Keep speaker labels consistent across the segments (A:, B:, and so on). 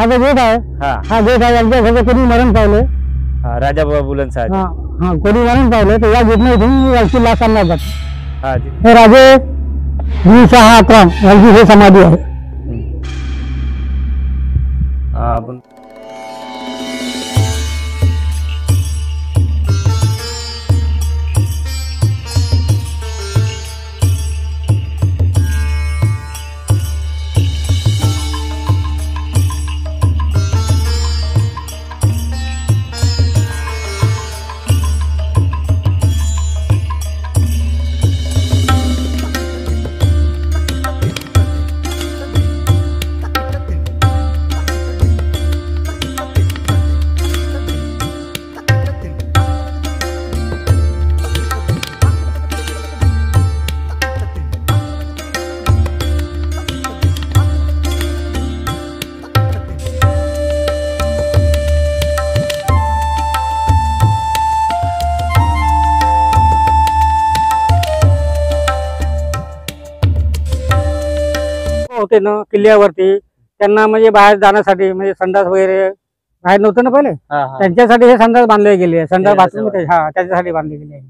A: हा जो गेट आहे हा गेट आहे यांच्या घरचे कोणी मरण पावले
B: राजा बुलन साहेब
A: हा कोणी मरण पावले तर या गेटने इथून यांची लाश आणण्यात जाते. हे राजे शाह अकराम यांची हे समाधी आहे.
B: आपण
A: होते ना किल्ल्यावरती त्यांना म्हणजे बाहेर जाण्यासाठी म्हणजे संडास वगैरे बाहेर नव्हतं ना पहिले त्यांच्यासाठी हे संडास बांधले गेले संडास बाथरूम त्याच्यासाठी बांधले गेले आहे.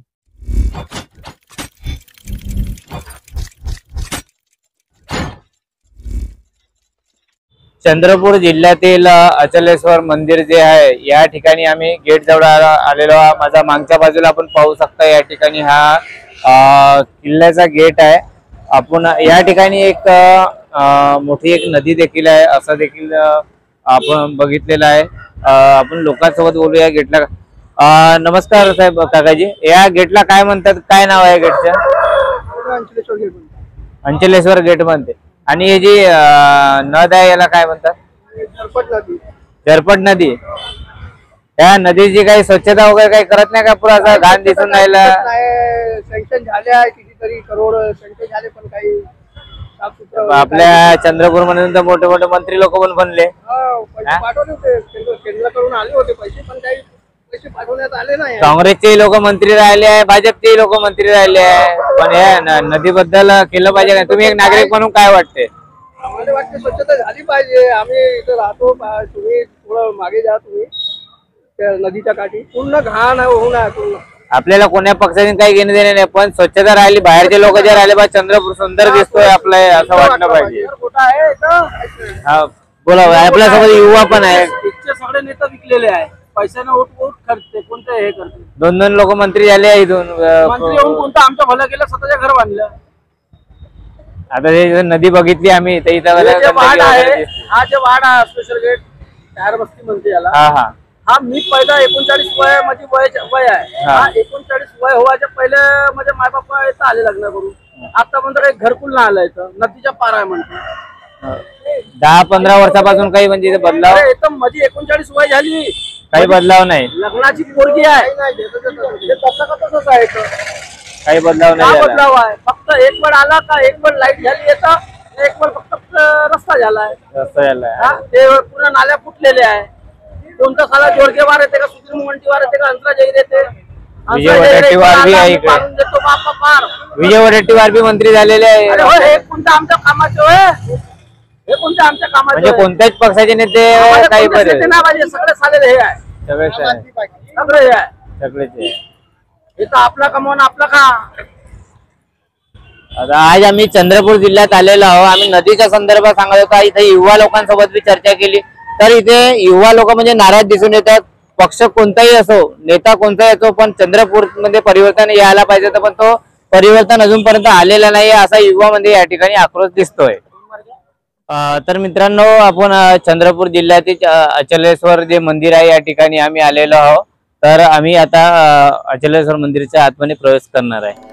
B: चंद्रपूर जिल्ह्यातील अचलेश्वर मंदिर जे आहे या ठिकाणी आम्ही गेट जवळ आलेलो आहोत. माझा मागच्या बाजूला आपण पाहू शकता या ठिकाणी हा किल्ल्याचा गेट आहे. आपण या ठिकाणी एक मोठी एक नदी देखील आहे असं देखील आपण बघितलेलं आहे. आपण लोकांसोबत बोलूया गेटला. नमस्कार साहेब काकाजी, या गेटला काय म्हणतात, काय नाव आहे गेटचं? अंचलेश्वर गेट म्हणते. आणि हे जी नद आहे याला काय म्हणतात? झरपट नदी. या नदीची काही स्वच्छता वगैरे काही करत नाही का? पुरा असा घाण दिसून राहिला.
C: सँक्शन झाले आहे कितीतरी करोड सँक्शन झाले पण काही
B: आपल्या चंद्रपूर म्हणून तर मोठे मोठे मंत्री लोक पण बनले.
C: पाठवले होते केंद्राकडून आले होते पैसे पण काही पैसे पाठवण्यात आले नाही.
B: काँग्रेसचे लोक मंत्री राहिले आहे, भाजपचे लोक मंत्री राहिले आहे, पण या नदीबद्दल केलं पाहिजे का? तुम्ही एक नागरिक म्हणून काय वाटते?
C: आम्हाला वाटते स्वच्छता झाली पाहिजे. आम्ही इथं राहतो, तुम्ही थोडं मागे जा. तुम्ही त्या नदीच्या काठी पूर्ण घाण होऊ नये. पूर्ण
B: आपल्याला कोण्या पक्षाने काही घेणे देणे नाही, पण स्वच्छता राहिली. बाहेरचे लोक जे राहिले बा चंद्रपूर सुंदर दिसतोय आपलं असं वाटलं पाहिजे. हा बोला, आपल्यासोबत युवा पण आहे.
C: सगळे नेता विकलेले आहे, पैशाने ओट खर्चते, कोणते हे करते.
B: दोन दोन लोक मंत्री झाले इथून.
C: मंत्री होऊन कोणतं आमचं भलं केलं, स्वतःच्या घर बांधलं.
B: आता हे नदी बघितली आम्ही तर इथं
C: हा जे वाड आहे स्पेशल गेट तयार बस्ती म्हणते याला. हा मी पहिला 39 वय माझी वय आहे. हा 39 वय व्हायच्या पहिले म्हणजे माय बाप्पा इथं आले लग्न करून. आता म्हणतो काही घरकुल ना आलं इथं, नदीच्या पार आहे म्हणतो.
B: 10-15 वर्षापासून काही म्हणजे बदलाव?
C: इथं माझी 39 वय झाली,
B: काही बदलाव नाही.
C: लग्नाची पोरगी आहे, तसंच आहे.
B: काही बदलाव नाही.
C: बदलाव आहे फक्त एक वेळ आला का, एक वेळ लाईट झाली येतं, एक वेळ फक्त रस्ता झालाय. ते पूर्ण नाल्या फुटलेले आहे. कोणता साला जोडकेवार येते का, सुधीर मुंगंटीवार येते का, अंतरा जैर येते.
B: विजय वडेट्टीवार बी आहे इकडे. विजय वडेट्टीवार बी मंत्री झालेले आहे.
C: हे कोणत्या आमच्या कामाचे होय? हे कोणत्या आमच्या कामाचे?
B: म्हणजे कोणत्याच पक्षाचे नेते काही
C: सगळे सालेले हे आहे.
B: सगळेच आहे,
C: सगळे हे आहे,
B: सगळेच आहे.
C: हे तर आपला कमवून आपला खा.
B: आता आज आम्ही चंद्रपूर जिल्ह्यात आलेलो आहोत. आम्ही नदीच्या संदर्भात सांगत होतो. इथे युवा लोकांसोबत बी चर्चा केली तर इथे युवा लोक म्हणजे नाराज दिसून येतात. पक्ष कोणताही असो, नेता कोणताही असो, पण चंद्रपूर मध्ये परिवर्तन यायला पाहिजे, पण तो परिवर्तन अजूनपर्यंत आलेला नाही असा युवा मध्ये या ठिकाणी आक्रोश दिसतोय. तर मित्रांनो, आपण चंद्रपूर जिल्ह्यातील अचलेश्वर जे मंदिर आहे या ठिकाणी आम्ही आलेलो आहोत. तर आम्ही आता अचलेश्वर मंदिराच्या आतमध्ये प्रवेश करणार आहे.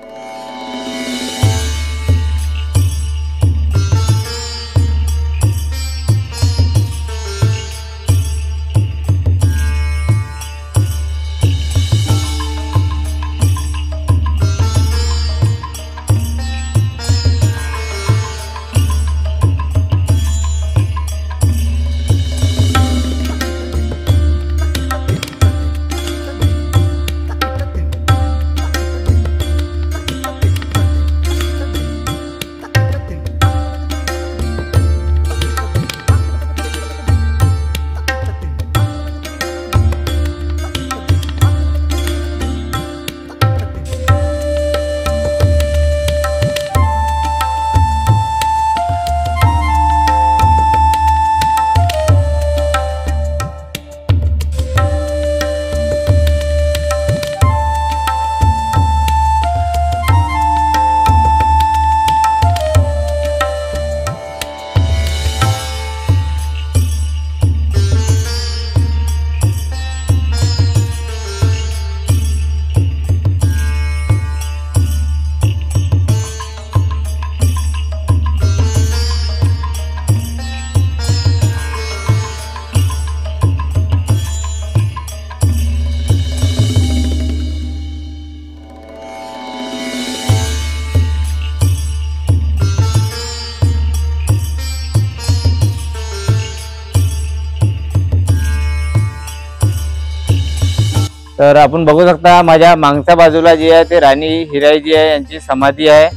B: तर आपण बघू शकता माझ्या मागच्या बाजूला जी आहे ते राणी हिराई आहे यांची समाधी आहे।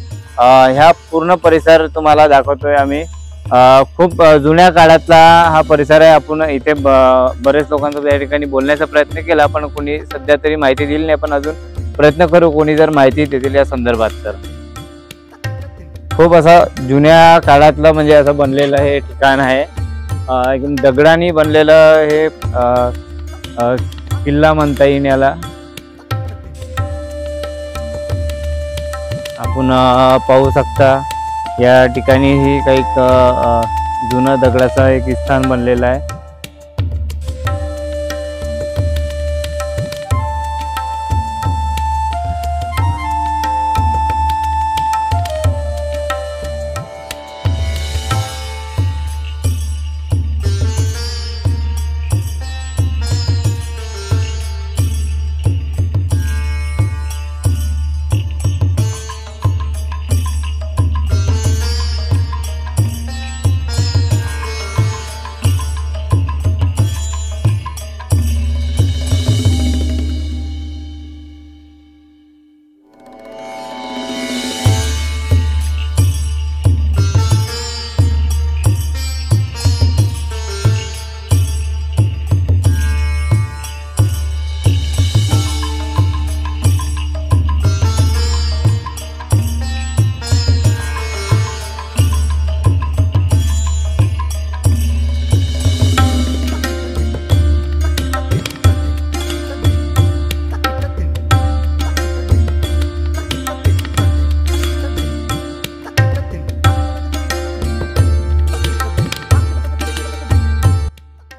B: ह्या पूर्ण परिसर तुम्हाला दाखवतोय आम्ही। खूप जुन्या काळातला हा परिसर आहे। आपण इथे बरेच लोकांसोबत या ठिकाणी बोलण्याचा प्रयत्न केला पण कोणी सध्या तरी माहिती दिली नाही, पण अजून प्रयत्न करू कोणी जर माहिती देतील या संदर्भात। तर खूप असं जुन्या काळातलं म्हणजे असं बनलेलं हे ठिकाण आहे। एकदम दगडांनी बनलेलं हे किल्ला म्हणता येईल याला। आपण पाहू शकता या ठिकाणी ही काही जुनं दगडाचा एक स्थान बनलेलं आहे।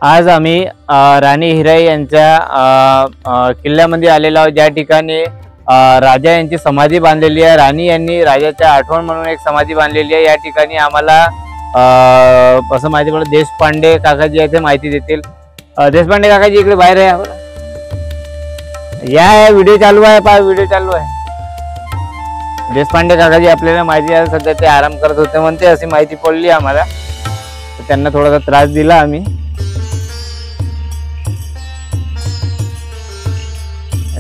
B: आज आम्ही राणी हिराई यांच्या किल्ल्यामध्ये आलेलो आहोत, ज्या ठिकाणी राजा यांची समाधी बांधलेली आहे। राणी यांनी राजाच्या आठवण म्हणून एक समाधी बांधलेली आहे। या ठिकाणी आम्हाला असं माहिती पडलं देशपांडे काकाजी याची माहिती देतील। देशपांडे काकाजी इकडे बाहेर आहे, या व्हिडिओ चालू आहे, पहा व्हिडिओ चालू आहे। देशपांडे काकाजी आपल्याला माहिती आहे सध्या ते आराम करत होते म्हणते, अशी माहिती पडली आम्हाला, तर त्यांना थोडासा त्रास दिला आम्ही।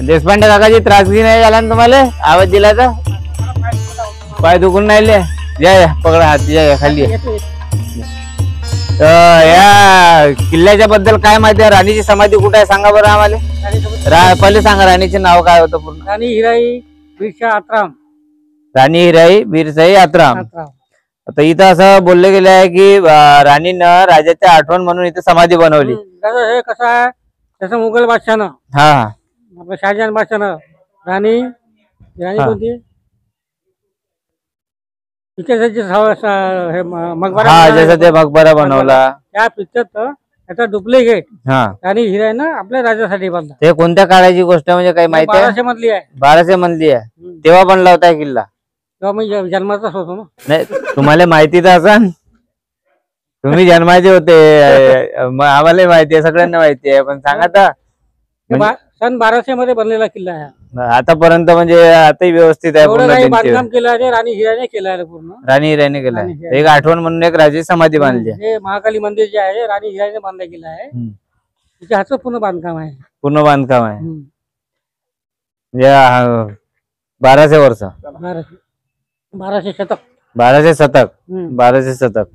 B: देशपांडे काकाजी त्रासगी नाही झाला ना तुम्हाला? आवाज दिला तर पाय दुखून राहिले? या पकडा हात, या खाली। या किल्ल्याच्या बद्दल काय माहिती आहे? राणीची समाधी कुठे आहे सांगा बरं आम्हाला। पहिले सांगा राणीचे नाव काय होतं पूर्ण?
A: राणी हिराई बीरशाह आत्राम।
B: राणी हिराई बीरशाह आत्राम। आता इथं असं बोलले गेले आहे की राणीनं राजाच्या आठवण म्हणून इथे समाधी बनवली।
A: हे कसं आहे, जसं मुघल बादशाहनं,
B: हा
A: आपलं शाहजहान बादशाहनं राणी कोणती मकबरा,
B: जसं ते मकबरा बनवला
A: त्या पिक्चरचं त्याचा डुप्लिकेट राणी हिराईनं आपल्या राजासाठी बांधला।
B: ते कोणत्या काळाची गोष्ट म्हणजे काही माहिती आहे?
A: 1200 मधली आहे।
B: 1200 मधली आहे, तेव्हा बनला होता किल्ला?
A: तेव्हा मी जन्माचाच होतो ना।
B: नाही तुम्हाला माहिती तर असं, तुम्ही जन्माचे होते, आम्हाला माहिती आहे, सगळ्यांना माहिती आहे, पण सांगा तर
A: सन 1200 मध्ये बनलेला किल्ला आहे
B: आतापर्यंत, म्हणजे आताही व्यवस्थित आहे पूर्ण
A: बांधकाम केलं आहे। राणी हिराईने केलं आहे पूर्ण,
B: राणी हिराईने केलं आहे। एक आठवण म्हणून एक राजाची समाधी बांधली आहे।
A: हे महाकाली मंदिर जे आहे राणी हिराईने बांधलं गेलं आहे, तिच्या हातचं पूर्ण बांधकाम आहे,
B: पूर्ण बांधकाम आहे। 1200 वर्ष,
A: 1200 शतक,
B: 1200 शतक, 1200 शतक।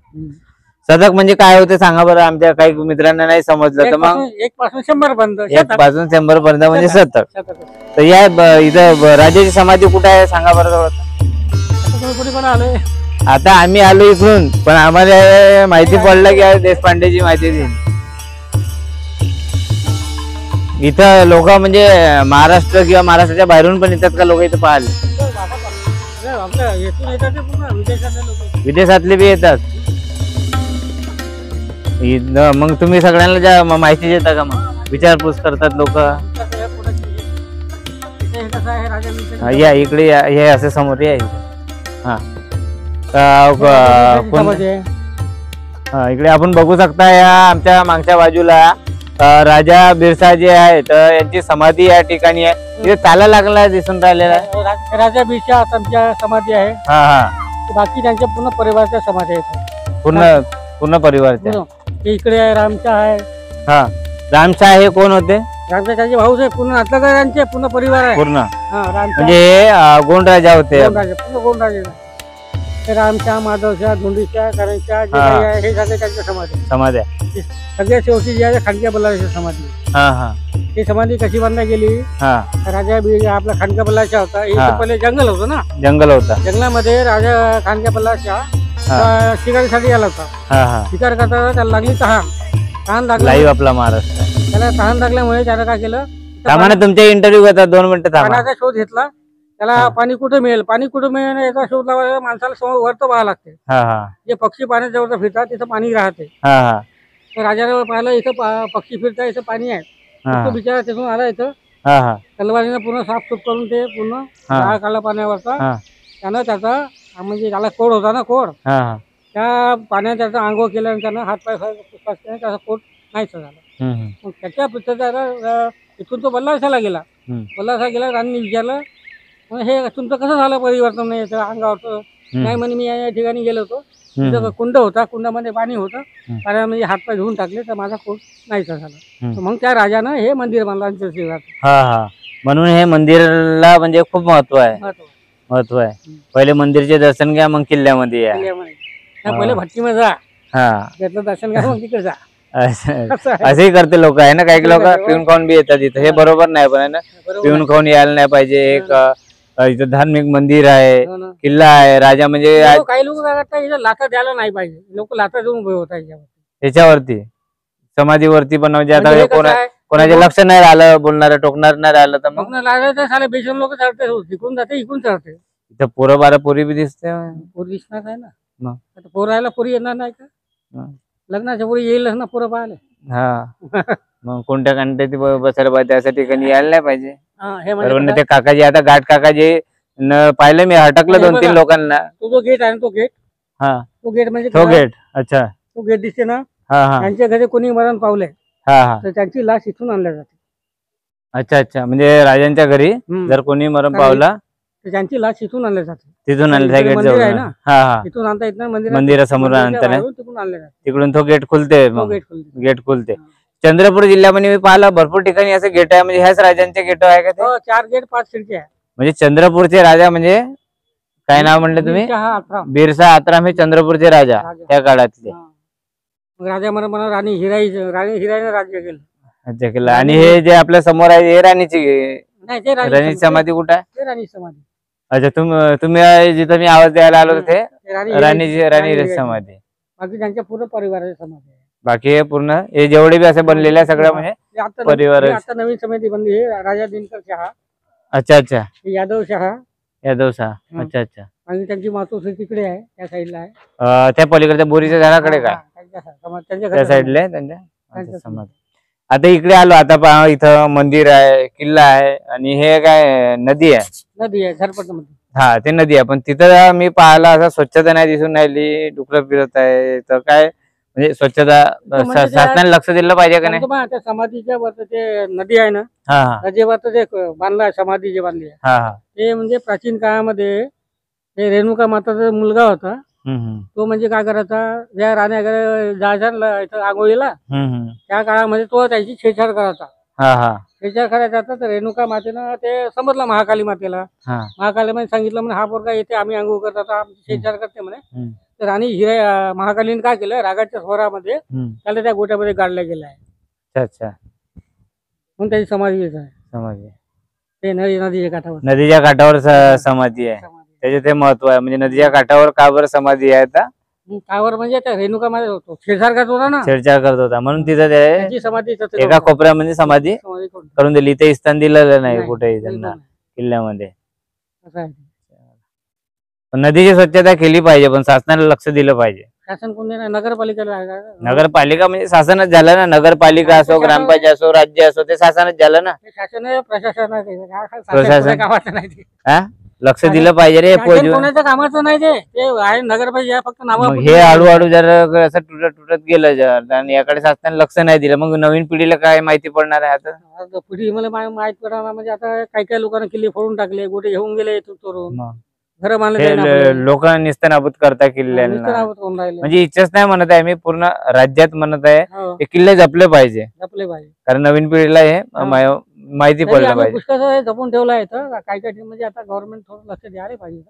B: शतक म्हणजे काय होते सांगा बरं, आमच्या काही मित्रांना नाही समजलं तर मग।
A: 1 पासून 100 पर्यंत,
B: 1 पासून 100 पर्यंत म्हणजे शतक। तर या इथं राजाची समाधी कुठे आहे सांगा बरं थोडं। आता आम्ही आलो इकडून, पण आम्हाला माहिती पडलं की देशपांडेची माहिती दिली। इथं लोक म्हणजे महाराष्ट्र किंवा महाराष्ट्राच्या बाहेरून पण येतात का लोक इथं पाहायला? विदेशातले बी येतात। मग तुम्ही सगळ्यांना माहिती देता का? मग विचारपूस करतात लोक? या इकडे हे असे समोर या इकडे आपण बघू शकता। या आमच्या मागच्या बाजूला राजा बिरसा जे आहे तर यांची समाधी या ठिकाणी आहे। इथे चाला लागला दिसून राहिलेला आहे।
A: राजा बिरसा आमच्या समाधी आहे। बाकी त्यांच्या पूर्ण परिवाराच्या समाधी आहेत,
B: पूर्ण परिवाराच्या।
A: इकडे रामशाह आहे।
B: रामशाह हे कोण होते?
A: रामराजाचे भाऊच आहे, पूर्ण नाटकरांचे पूर्ण परिवार आहे
B: पूर्ण
A: हा. रामच्या
B: म्हणजे हे गोंडराजा होते.
A: गोंडराजे, पूर्ण गोंडराजे. ते रामच्या, माधवच्या, धोंडीच्या, करणच्या जे काही आहे हे सगळे त्यांच्या समाधी.
B: समाधी आहे.
A: सगळ्यात शेवटी जी आहे खांडक्या बल्लाळाची समाधी.
B: हा हा.
A: ही समाधी कशी बांधली गेली? राजा आपला खांडक्या बल्लाळाचा होता. हे पहिले जंगल होतं ना,
B: जंगल होता.
A: जंगलामध्ये राजा खांडक्या बल्लाळाचा शिकारीसाठी आला होता. शिकार करताना त्याला लागली तहान लागली.
B: लाईव्ह आपला महाराष्ट्र.
A: त्याला तहान लागल्यामुळे त्यानं काय केलं,
B: तुमच्या इंटरव्ह्यू घेता 2 मिनिटं थांबा.
A: पाण्याचा शोध घेतला. त्याला पाणी कुठे मिळेल, पाणी कुठे मिळेल याचा शोध लावायला माणसाला समोर वरतं पाहावं लागते. जे पक्षी पाण्याच्या वरती फिरतात तिथं पाणी राहते. तर राजाने पाहिलं इथं पक्षी फिरतात, इथं पाणी आहे. तो बिचारा तिथून आला इथं, तलवारीनं पूर्ण साफसूफ करून ते पूर्ण राळ काढला पाण्यावरचा. त्यानं त्याचा म्हणजे त्याला कोड होता ना, कोड त्या पाण्यात त्याचा आंघोळ केलं आणि त्यानं हातपाय पुसल्याने त्याचा कोड नाहीच झाला. मग त्याच्या त्याला इथून तो बल्लारशाला गेला. बल्लारशाला गेला. राणीने विचारलं हे तुमचं कसं झालं परिवर्तन नाही याचं अंगावरचं? नाही म्हणे मी या ठिकाणी गेलो होतो, तिथं कुंड होता, कुंडामध्ये पाणी होतं, पाण्यामध्ये हातपाय धुवून टाकले तर माझा कोट नाहीसा झाला. मग त्या राजानं हे मंदिर बांधलं.
B: म्हणून हे मंदिरला म्हणजे खूप महत्व आहे. पहिले मंदिरचे दर्शन घ्या, मग किल्ल्यामध्ये या.
A: पहिले भट्टीमध्ये जा, त्याचं दर्शन घ्या, मग तिकडे जा.
B: असंही करते लोक आहे ना. काही लोक पिऊन खाऊन बी येतात इथं. हे बरोबर नाही, पण आहे ना, पिऊन खाऊन यायला नाही पाहिजे. एक इथं धार्मिक मंदिर आहे, किल्ला आहे. राजा म्हणजे
A: काही लोक काय करतात, इथं लाथा द्यायला नाही पाहिजे. लोक लाथा देऊन उभे होतात
B: याच्यावरती, समाधीवरती. पण म्हणजे आता कोणाचे लक्ष नाही राहिलं, बोलणार टोकणार नाही राहिलं तर मग
A: साले बेशन लोक चढते, इकडून जाते, इकडून चढते.
B: इथं पोरं 12 पोरी बी दिसते.
A: पोरी दिसणार आहे ना, पोर राहायला पोरी येणार नाही का? लग्नाच्या पोरी येईलच ना पोरं पाहायला.
B: मग कोणत्या कंट्रीत बसायला पाहिजे, त्या ठिकाणी यायला नाही पाहिजे.
A: म्हणजे
B: ते काकाजी, आता घाट काकाजी पाहिलं मी, हटकलं 2-3 लोकांना.
A: तो जो गेट आहे ना, तो गेट, तो गेट म्हणजे
B: तो गेट. अच्छा,
A: तो गेट दिसते ना, त्यांच्या घरी कोणी मरण पावलंय तर त्यांची लाश इथून आणल्या जाते.
B: अच्छा अच्छा. म्हणजे राजांच्या घरी जर कोणी मरण पावला
A: तर त्यांची लाश इथून आणल्या जाते.
B: तिथून आणल्या गेट
A: मंदिर आहे ना, तिथून आणता येत नाही.
B: मंदिरासमोर आणता नाही,
A: तिथून आणल्या जाते.
B: तिकडून तो गेट खुलते. मग गेट खुलते. चंद्रपूर जिल्ह्यामध्ये मी पाहिलं भरपूर ठिकाणी असं गेट आहे. म्हणजे ह्याच राजांचे गेट आहे का ते?
A: 4 गेट 5 खिडक्या आहे.
B: म्हणजे चंद्रपूरचे राजा म्हणजे काय नाव म्हणले तुम्ही? बिरसा आत्राम हे चंद्रपूरचे राजा त्या काळातले.
A: राजा म्हणा राणी हिराईने राज्य केलं.
B: अच्छा केलं. आणि हे जे आपल्या समोर आहे हे राणीची राणी समाधी कुठं आहे?
A: राणी समाधी.
B: अच्छा, तुम्ही जिथं मी आवाज द्यायला आलो ते राणी समाधी.
A: बाकी त्यांच्या पूर्ण परिवाराची समाधी आहे.
B: बाकी हे पूर्ण हे जेवढे बी असे बनलेले सगळं म्हणजे परिवार.
A: आता नवीन समिती बनली आहे, राजा दिनकर शहा.
B: अच्छा अच्छा.
A: यादव शहा.
B: अच्छा अच्छा.
A: आणि त्यांची मातोश्री तिकडे आहे, त्या साईडला आहे.
B: त्या पलीकडच्या बोरीच्या झाडाकडे काय त्या साईडला त्यांच्या समाधी. आता इकडे आलो, आता इथं मंदिर आहे, किल्ला आहे आणि हे काय नदी आहे
A: झरपट मध्ये.
B: ते नदी आहे. पण तिथं मी पाहायला असं स्वच्छता नाही दिसून राहिली, डुकरं फिरत आहे. तर काय म्हणजे स्वच्छता शासनाने लक्ष दिलं पाहिजे का नाही?
A: त्या समाधीच्या वरती ते नदी आहे ना, नदीवर जे बांधला समाधी जे बांधली आहे ते म्हणजे प्राचीन काळामध्ये ते रेणुका माताचा मुलगा होता. तो म्हणजे काय करायचा, ज्या राण्या जायचा आंघोळीला त्या काळामध्ये तो त्याची छेडछाड करायचा. छेडछाड करायचा तर रेणुका मातेनं ते समजलं महाकाली मातेला. महाकाली मध्ये सांगितलं म्हणे हा पोरगा येते, आम्ही आंघोळ करतात, आमची छेडछाड करते म्हणे. तर राणी महाकालीने काय केलं, रागाच्या स्वरामध्ये त्याला त्या गोट्यामध्ये गाडल्या गेला आहे.
B: अच्छा.
A: म्हणून त्याची समाधी आहे ते नदीच्या काठावर.
B: नदीच्या काठावर समाधी आहे, त्याचे ते महत्व आहे. म्हणजे नदीच्या काठावर का बरं समाधी आहे?
A: कावर म्हणजे त्या रेणुका मध्ये होतो, छेडछाड करत होता ना,
B: छेडछाड करत होता म्हणून तिथं ते
A: समाधी
B: एका कोपऱ्यामध्ये समाधी करून दिली. इथे स्थान दिलेलं नाही कुठेही त्यांना किल्ल्यामध्ये. नदीची स्वच्छता केली पाहिजे, पण शासनाला लक्ष दिलं पाहिजे.
A: शासन कोण नाही, नगरपालिकेला.
B: नगरपालिका म्हणजे शासनच झालं ना. नगरपालिका असो, ग्रामपंचायत असो, राज्य असो, ते शासनच झालं ना.
A: शासन प्रशासन
B: लक्ष दिलं पाहिजे रे.
A: कोणाच्या कामाचं नाही ते आहे, नगरपालिका फक्त नाव.
B: हे हळूहळू जर असं तुटत गेलं जर आणि याकडे शासनाने लक्ष नाही दिलं, मग नवीन पिढीला काय माहिती पडणार आहे? आता
A: पिढी मला माहित पडणार म्हणजे आता काही लोकांना किल्ले फोडून टाकले, गोटे घेऊन गेले चोरून. घर बांधले
B: लोक निस्तनाबूत करता किल्ल्यांना, म्हणजे इच्छाच नाही म्हणत आहे मी, पूर्ण राज्यात म्हणत आहे हे किल्ले जपले पाहिजे, कारण नवीन पिढीला हे माहिती पडलं पाहिजे.
A: पुष्कळ जपून ठेवलं आहे तर काही काही म्हणजे आता गव्हर्नमेंट थोडं लक्ष द्यायला पाहिजे.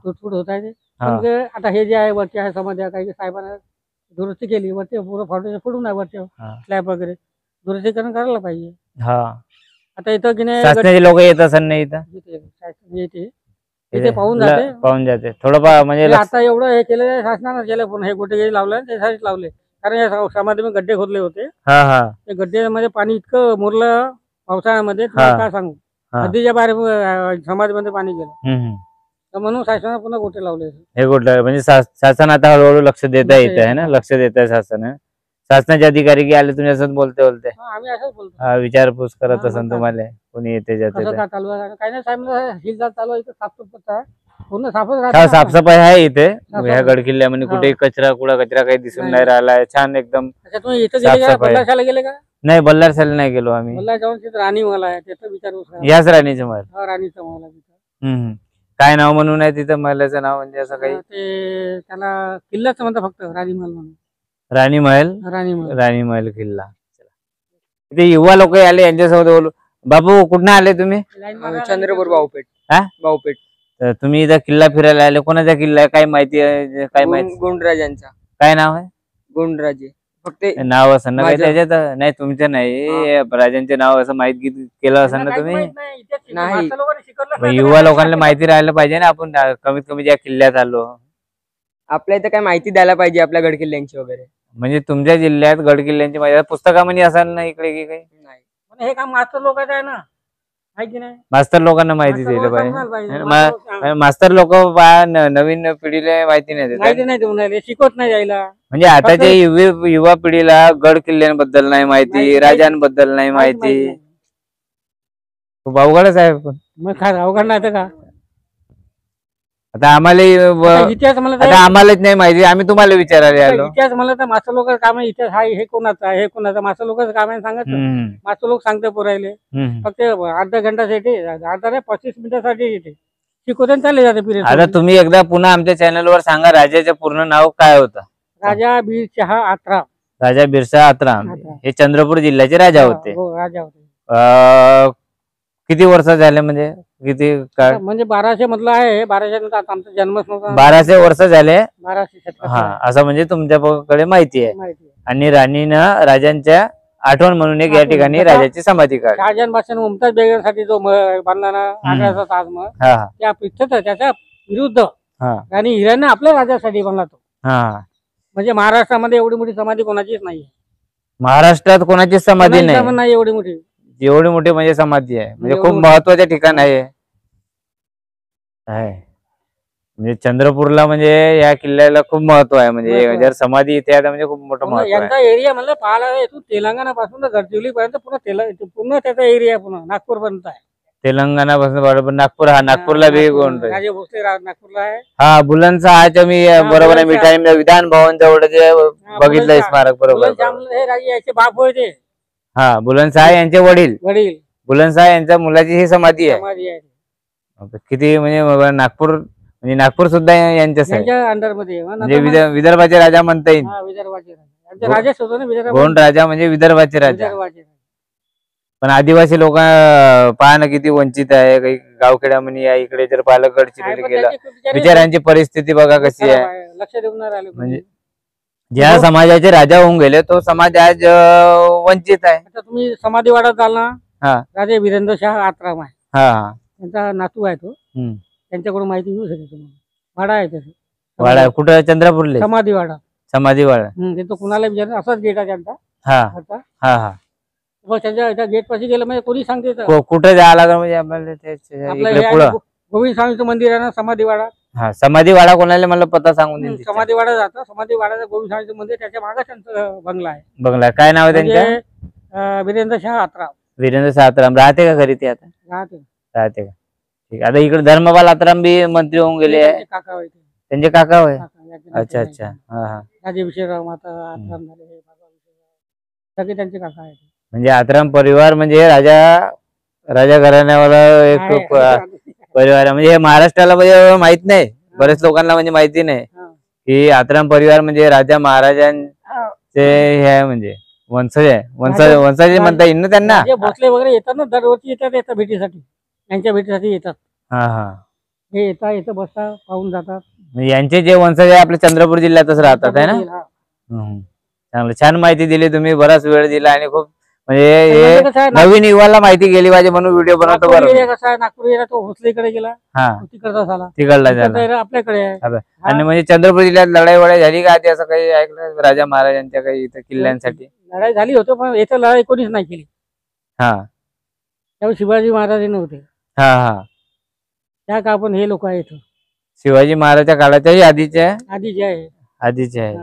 A: तुटफुट होत आहे ते. आता हे जे आहे वरती आहे समाधी, काही साहेबांना दुरुस्ती केली, वरती पूर्ण फाउंडेशन फोडून आहे, वरती स्लॅब वगैरे दुरुस्तीकरण करायला पाहिजे. आता इथं की नाही
B: शासनाचे लोक येत असत नाही इथं,
A: इथे
B: पाहून जाते थोडं म्हणजे.
A: आता एवढं हे केलं आहे शासनानं, केलं पूर्ण हे गोटे लावलं त्यासाठीच लावले, कारण या समाधीमध्ये गड्डे खोदले होते. ते गड्ड्यामध्ये पाणी इतकं मुरलं पावसाळ्यामध्ये काय सांगू, नदीच्या बाहेर समाधीमध्ये पाणी गेलं, तर म्हणून शासनानं पुन्हा गोटे लावले.
B: हे गोटे म्हणजे शासन आता हळूहळू लक्ष देता येत आहे ना, लक्ष देत आहे शासन. शासनाचे अधिकारी की आले तुमच्यासोबत बोलते
A: आम्ही असंच बोलतो,
B: विचारपूस करत असं तुम्हाला कोणी येते जाते
A: चालू आहे काही नाही साहेब, हिलचाल चालू आहे, साफसफाई पूर्ण साफच
B: साफसफाई आहे इथे ह्या गड किल्ल्यामध्ये, कुठे कचरा काही दिसून नाही राहिलाय, छान एकदम.
A: तुम्ही इथे गेले का, बल्लारशाला गेले का?
B: नाही, बल्लारशाला नाही गेलो आम्ही.
A: बल्लार जाऊन तिथे राणी महल आहे, त्याचा विचार
B: याच राणीचं महल,
A: राणीचं महल आहे तिथं.
B: काय नाव म्हणून आहे तिथं महलाचं नाव, म्हणजे असं काही
A: ते त्याला किल्लाच म्हणतात फक्त, राणी महल म्हणून.
B: राणी महल किल्ला. तिथे युवा लोक आले, यांच्यासोबत बोलू. बाबू कुठं आले तुम्ही?
C: चंद्रपूर भाऊपेठ. भाऊपेठ.
B: तुम्ही इथं किल्ला फिरायला आले, कोणाचा किल्ला आहे, काय माहिती आहे? काय माहिती?
C: गोंडराजांचा.
B: काय नाव आहे?
C: गोंडराजे. फक्त
B: नाव असं ना काही त्याच्यात? नाही तुमचं नाही, राजांचे नाव असं माहिती केलं असं ना तुम्ही?
C: नाही,
B: युवा लोकांना माहिती राहायला पाहिजे ना, आपण कमीत कमी ज्या किल्ल्यात आलो,
C: आपल्या इथं काय माहिती द्यायला पाहिजे आपल्या गड किल्ल्यांची वगैरे.
B: म्हणजे तुमच्या जिल्ह्यात गड किल्ल्यांची माहिती पुस्तकामध्ये असाल ना इकडे की काही?
A: नाही, हे काम मास्तर लोकांचं आहे ना, माहिती नाही.
B: मास्तर लोकांना माहिती दिली पाहिजे. मास्तर लोक नवीन पिढीला माहिती नाही,
A: शिकवत नाही जायला.
B: म्हणजे आताच्या युवा पिढीला गड किल्ल्यांबद्दल नाही माहिती, राजांबद्दल नाही माहिती. खूप अवघडच आहे.
A: मग काय अवघड नाही का?
B: आता आम्हाला
A: इतिहास मला
B: आम्हालाच नाही माहिती, आम्ही तुम्हाला विचारायला आलो.
A: इतिहास मला तर मास्तर लोक काम आहे, इतिहास हा हे कोणाचा आहे, हे कोणाचा, मास्तर लोकांचं काम आहे सांगायचं. मास्तर लोक सांगते पोरायले, फक्त अर्धा घंटासाठी, अर्धा 35 मिनिटासाठी येते शिकवते, चालले जाते पिरियड.
B: आता तुम्ही एकदा पुन्हा आमच्या चॅनलवर सांगा, राजाचं पूर्ण नाव काय होतं?
A: राजा बिरशाह आत्राम.
B: राजा बिरशाह आत्राम हे चंद्रपूर जिल्ह्याचे राजा होते.
A: राजा होते.
B: किती वर्ष झाले, म्हणजे किती काळ?
A: म्हणजे 1200 मधलं आहे, 1200 नंतर आमचा जन्मच नव्हता.
B: 1200 वर्ष झाले.
A: 1200
B: असं म्हणजे तुमच्याकडे माहिती आहे. आणि राणीनं राजांच्या आठवण म्हणून एक या ठिकाणी राजाची समाधी काढली.
A: शहाजहान मुमताज बेगमसाठी जो बांधला ना आग्र्याचा ताजमहल, त्या पृष्ठात त्याच्या विरुद्ध राणी हिराने आपल्या राजासाठी बांधला तो. म्हणजे महाराष्ट्रामध्ये एवढी मोठी समाधी कोणाचीच नाही.
B: महाराष्ट्रात कोणाची समाधी नाही
A: एवढी मोठी,
B: एवढी मोठी म्हणजे समाधी आहे, म्हणजे खूप महत्वाचे ठिकाण आहे. म्हणजे चंद्रपूरला म्हणजे या किल्ल्याला खूप महत्व आहे, म्हणजे जर समाधी इथे आहे म्हणजे खूप मोठं महत्व आहे.
A: यांचा एरिया म्हणलं पाहायला इथून तेलंगणा पासून गडचिरोली पर्यंत पूर्ण त्याचा एरिया पुन्हा नागपूर पर्यंत आहे.
B: तेलंगणा पासून नागपूर, नागपूरला बी
A: राजे भोसले नागपूरला आहे.
B: बुलंदशहा मी बरोबर आहे, मिठाई विधान भवन जवळ जे बघितलंय स्मारक, बरोबर.
A: हे राजे याचे बाप होते.
B: बुलंदशहा यांचे वडील बुलंदशहा यांच्या मुलाची ही समाधी आहे. किती म्हणजे नागपूर सुद्धा यांच्याच
A: अंडर मध्ये,
B: म्हणजे विदर्भाचे राजा म्हणता येईल.
A: विदर्भाचे राजेच होतो ना, विदर्भ
B: गोंड राजा म्हणजे विदर्भाचे राजा. पण आदिवासी लोक पाहणं किती वंचित आहे, काही गावखेड्यामध्ये इकडे जर पाहिलं गडचिरोली गेलं, बिचाऱ्यांची परिस्थिती बघा कशी आहे.
A: लक्ष देऊन राहिले.
B: म्हणजे ज्या समाजाचे राजा होऊन गेले तो समाज आज वंचित आहे.
A: आता तुम्ही समाधी वाडा जाल ना, राजे वीरेंद्र शाह आत्राम आहे, त्यांचा नातू आहे तो, त्यांच्याकडून माहिती घेऊ शकते तुम्हाला. वाडा आहे त्याचा.
B: वाडा कुठं? चंद्रपूरला
A: समाधी वाडा.
B: तो
A: कुणाला विचार असाच गेट आहे त्यांचा. त्यांच्या गेट पाशी गेलं म्हणजे कोणी सांगते
B: कुठे जायला लागलं, म्हणजे आपल्याला
A: गोविंद स्वामीचं मंदिर आहे ना समाधीवाडा.
B: समाधीवाडा कोणाला मला पता सांगून देईल.
A: समाधीवाडा जातं, समाधीवाडाचं गोविंद स्वामीचं मंदिर, त्याच्या मागे त्यांचं बंगला आहे.
B: बंगला काय नाव आहे त्यांच्या?
A: वीरेंद्र शाह आत्राम.
B: वीरेंद्र शाह आत्राम राहते का घरी? ते आता राहते का? ठीक. आता इकडे धर्मपाल आत्राम बी मंत्री होऊन गेले आहे. त्यांचे काका होय. अच्छा.
A: राजेभिषेकराव माता आत्राम झाले, सगळे त्यांचे काका आहेत.
B: म्हणजे आत्राम परिवार म्हणजे राजा घराण्यावाला एक परिवार म्हणजे हे महाराष्ट्राला म्हणजे माहित नाही, बरेच लोकांना म्हणजे माहिती नाही की आत्राम परिवार म्हणजे राजा महाराजांचे हे आहे, म्हणजे वंशज आहे, वंशज म्हणता येईल ना त्यांना.
A: भोसले वगैरे येतात ना, दरवर्षी येतात भेटीसाठी, त्यांच्या भेटीसाठी येतात. हे येतात बसतात, पाहून जातात.
B: यांचे जे वंशज आहे आपल्या चंद्रपूर जिल्ह्यातच राहतात आहे ना. चांगलं, छान माहिती दिली तुम्ही, बराच वेळ दिला आणि खूप म्हणजे नवीन युवाला माहिती गेली पाहिजे म्हणून व्हिडिओ बनवतो. बरोबर,
A: कसा आहे नागपूर एरिया तो भोसलेकडे गेला, तिकडचा झाला,
B: तिकडला
A: आपल्याकडे आहे.
B: आणि म्हणजे चंद्रपूर जिल्ह्यात लढाई वडाई झाली का आधी, असं काही ऐकलं राजा महाराजांच्या काही इथं किल्ल्यांसाठी?
A: लढाई झाली होती पण इथं लढाई कोणीच नाही केली. त्यावेळी शिवाजी महाराज नव्हते. त्या का आपण हे लोक आहेत
B: शिवाजी महाराजच्या काळाच्याही आधीचे
A: आहे.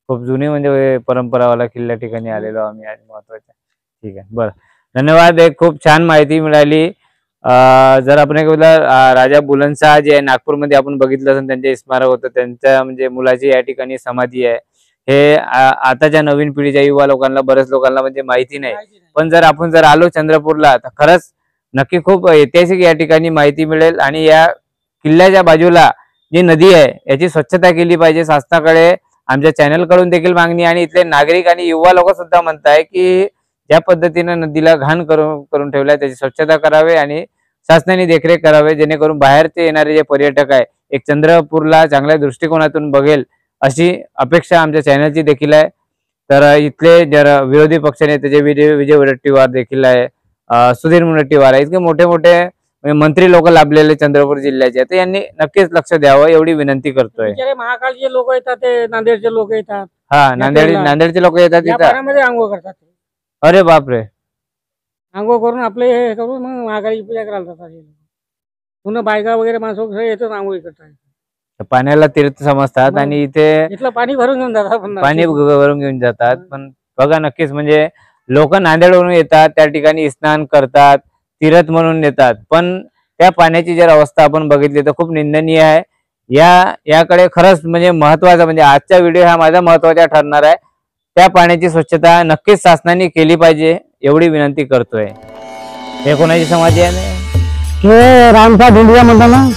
B: खूप जुनी म्हणजे परंपरावाला किल्ल्या ठिकाणी आलेलो आम्ही आज, महत्वाच्या. ठीक आहे, बरं, धन्यवाद. एक खूप छान माहिती मिळाली. जर आपण एक राजा बुलंदशाह जे आहे नागपूरमध्ये आपण बघितलं असेल, त्यांचे स्मारक होतं, त्यांच्या म्हणजे मुलाची या ठिकाणी समाधी आहे. हे आताच्या नवीन पिढीच्या युवा लोकांना, बऱ्याच लोकांना म्हणजे माहिती नाही. पण जर आपण आलो चंद्रपूरला तर खरंच नक्की खूप ऐतिहासिक या ठिकाणी माहिती मिळेल. आणि या किल्ल्याच्या बाजूला जी नदी आहे याची स्वच्छता केली पाहिजे. शासनाकडे आमच्या चॅनल कडून देखील मागणी, आणि इथले नागरिक आणि युवा लोक सुद्धा म्हणताय की ज्या पद्धतीने नदीला घाण करून ठेवलाय त्याची स्वच्छता करावे आणि शासनाने देखरेख करावे, जेणेकरून बाहेरचे येणारे जे पर्यटक आहे एक चंद्रपूरला चांगल्या दृष्टिकोनातून बघेल अशी अपेक्षा आमच्या चॅनलची देखील आहे. तर इथले जर विरोधी पक्षनेते जे विजय वडेट्टीवार देखील आहे, सुधीर मुनगंटीवार आहे, इतके मोठे मोठे मंत्री लोक लाभलेले चंद्रपूर जिल्ह्याचे, तर यांनी नक्कीच लक्ष द्यावं एवढी विनंती करतोय.
A: महाकाळचे लोक येतात, ते नांदेडचे लोक येतात.
B: नांदेडचे लोक येतात तिथं
A: आंघोळ करतात.
B: अरे बापरे,
A: आंघोळ करून आपले हे करून मग महाकाळीची पूजा करायला जातात. पुन्हा बायका वगैरे माणसं येतात, आंघोळी करतात,
B: पाण्याला तीर्थ समजतात. आणि इथे
A: पाणी भरून घेऊन जातात,
B: पण बघा नक्कीच म्हणजे लोक नांदेडवरून येतात, त्या ठिकाणी स्नान करतात, तीर्थ म्हणून येतात, पण त्या पाण्याची जर अवस्था आपण बघितली तर खूप निंदनीय आहे. याकडे खरंच म्हणजे महत्वाचा, म्हणजे आजचा व्हिडिओ हा माझा महत्वाचा ठरणार आहे. त्या पाण्याची स्वच्छता नक्कीच शासनाने केली पाहिजे एवढी विनंती करतोय. हे कोणाची समाधी आहे?
A: रामशाह ढोंडिया म्हणता ना.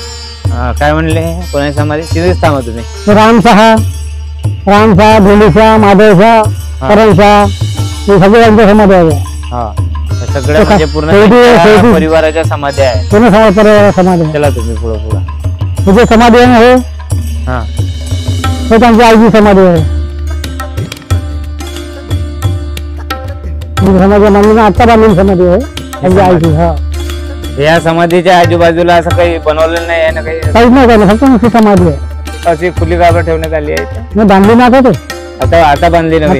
B: काय म्हणले, कोणाची समाधी? तिथेच थांबा तुम्ही.
A: रामशाह ढोंडीशाह, माधवशाह, करणशाह, हे सगळ्यांच्या समाधी आहे.
B: सगळ्या म्हणजे पूर्ण परिवाराच्या समाधी आहे.
A: समाधी.
B: चला तुम्ही पुढे
A: समाधी आहे ना, हे त्यांची आईची समाधी आहे. समाधी आता बांधलेली समाधी आहे त्यांची आईची.
B: या समाधीच्या आजूबाजूला असं काही बनवलेलं नाही आहे ना,
A: काहीच नाही, फक्त नुसती समाधी आहे.
B: अशी खुली गाभा ठेवण्यात आली आहे.
A: बांधली ना
B: आता बांधली नवीन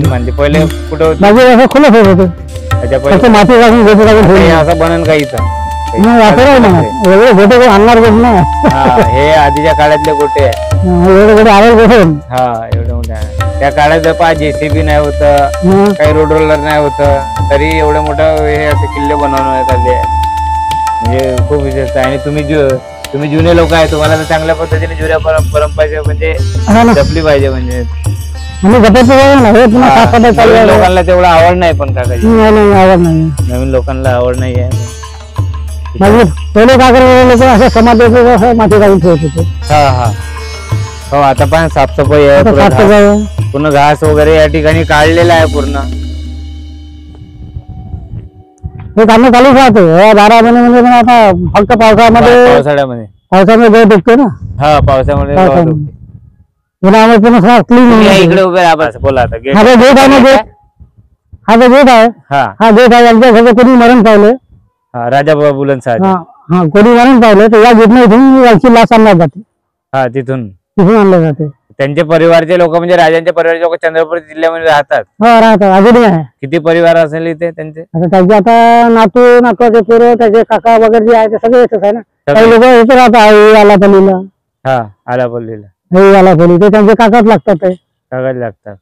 B: बांधली. पहिले कुठं
A: खुलं ठेवत होते, माती
B: असं बनन का इथं? हे आधीच्या काळातले गोटे आहे. एवढं मोठे आहे. त्या काळात पहा JCB नाही होत, काही रोड रोलर नाही होत, तरी एवढं मोठं हे असे किल्ले बनवण्यात आले. म्हणजे खूप विशेष आहे. आणि तुम्ही जुने लोक आहे, तुम्हाला तर चांगल्या पद्धतीने जुन्या परंपरा म्हणजे जपली पाहिजे. म्हणजे लोकांना तेवढं आवड नाही, पण काकाजी नवीन लोकांना आवड नाही आहे.
A: पहिले काय समाजाचं माती काढून ठेवत होते.
B: हो, आता पण साफसफाई आहे, पूर्ण घास वगैरे या ठिकाणी काढलेला आहे पूर्ण.
A: हे काम चालूच राहते 12 महिने. म्हणजे आता फक्त पावसाळ्यामध्ये गळ दुखते ना.
B: पावसामध्ये
A: इकडे
B: उभे राहा, बोला आता.
A: हा जो गेट आहे, हा गेट आहे, यांच्या कोणी मरण पावले,
B: राजा बुलंदशाह
A: कोणी मरण पावले तर या गेटने इथून याची लाश आणल्या जाते.
B: तिथून
A: आणल्या जाते.
B: त्यांचे परिवारचे लोक म्हणजे राजांच्या परिवारचे लोक चंद्रपूर जिल्ह्यामध्ये राहतात.
A: राहतात अजूनही आहे.
B: किती परिवार असेल इथे त्यांचे?
A: त्यांचे आता नातवाचे पोरं, त्याचे काका वगैरे जे आहे ते सगळे येतच आहे ना. काही लोक इथे राहतात आलापल्लीला.
B: आलापल्लीला
A: ते त्यांचे काकाच लागतात.
B: काकाच लागतात.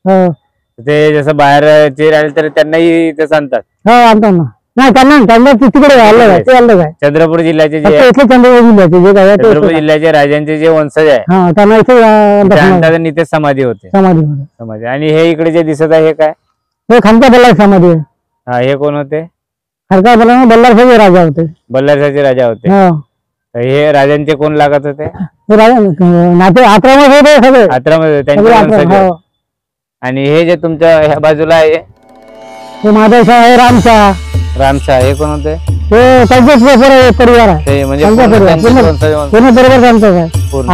B: ते जसं बाहेरचे राहिले तर त्यांनाही ते सांगतात.
A: आणतात ना. नाही, त्यांना तिकडे
B: चंद्रपूर जिल्ह्याचे जे चंद्रपूर जिल्ह्याचे राजांचे जे वंशज आहे त्यांना इथे समाधी होते. समाधी. आणि हे इकडे जे दिसत आहे हे काय?
A: हे खानका बल्लार समाधी आहे.
B: हे कोण होते?
A: खानका बल्लारशाहचे राजा होते.
B: बल्लारशाहचे राजा होते. हे राजांचे कोण लागत होते?
A: नाते आत्रामध्ये होते सगळे,
B: आत्रामध्ये त्यांचे. आणि हे जे तुमच्या ह्या बाजूला आहे
A: ते माधवशाह आहे, रामशाह.
B: रामशाह हे कोण होते?
A: ते त्यांचेच परिवार आहे,
B: ते म्हणजे
A: पूर्ण बरोबर त्यांचंच आहे.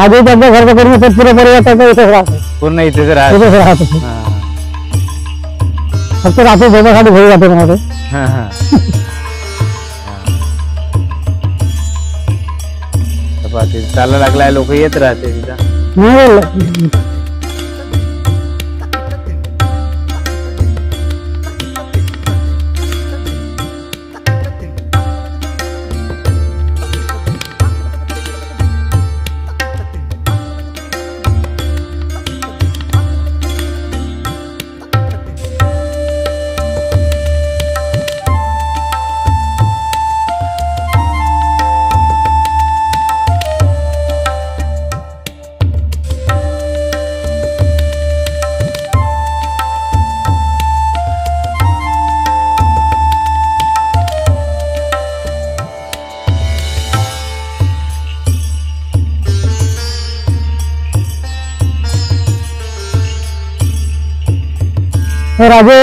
A: आधी त्यांच्या घरचं पूर्ण परिवार त्यांचा इथेच राहतो,
B: पूर्ण इथेच
A: इथेच राहतो. फक्त रात्री झोपासाठी घरी जाते म्हणाले.
B: चालू लागलाय, लोक येत राहते तिथं.
A: राजे